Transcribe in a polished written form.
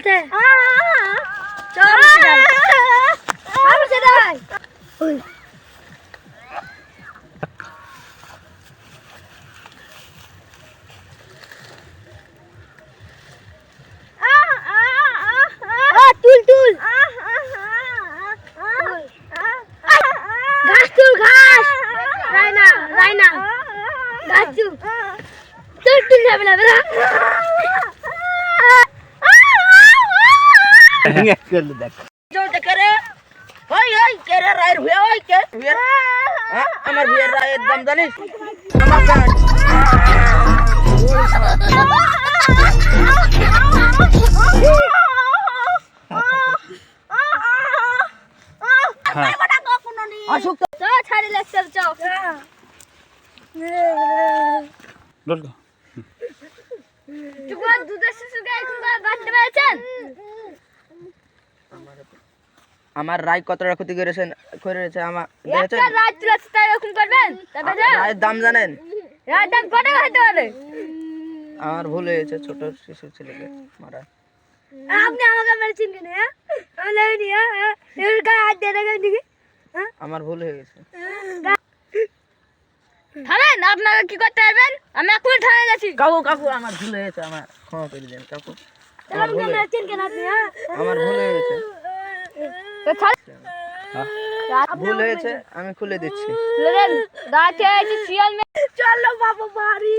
আছে চল আমরা সেটাই ওই তুল তুল ঘাস তুল ঘাস রাইনা রাইনা ঘাস তুল তুল তুল যাবে না বেলা করলে দেখ জোতে করে ওই ওই কেরে রায়ের হয়ে ওই কে আমার বিয়ের রায়ের দাম জানিস আমার গান অসুখ তো ছাড়ি লেকচার চাও তোমার দুধের শিশুকে এখন বাঁচতে পেরেছেন আমার রায় কতটা ক্ষতি করেছে আমার দেখেছেন একটা রাত তুলেছে তাই এরকম করবেন রায়ের দাম জানেন রাত দাম কত হইতে পারে আমার ভুল হয়েছে ছোট শিশু ছেলেকে মারা আপনি আমাকে মেরেছেন কেন আমি লাইনি এর গায়ে হাত দিয়ে রেখে দিকে আমার ভুল হয়ে গেছে থামেন আপনাকে কি করতে পারবেন আমি এখন থামে যাচ্ছি কাকু কাকু আমার ভুল হয়েছে আমার ক্ষমা করে দেন কাকু আমাকে মেরেছেন কেন আপনি আমার ভুল হয়ে গেছে তো ছাড় ভুল হয়েছে আমি খুলে দিচ্ছি দাঁড়াতে আছে শিয়াল চলো বাবা বাড়ি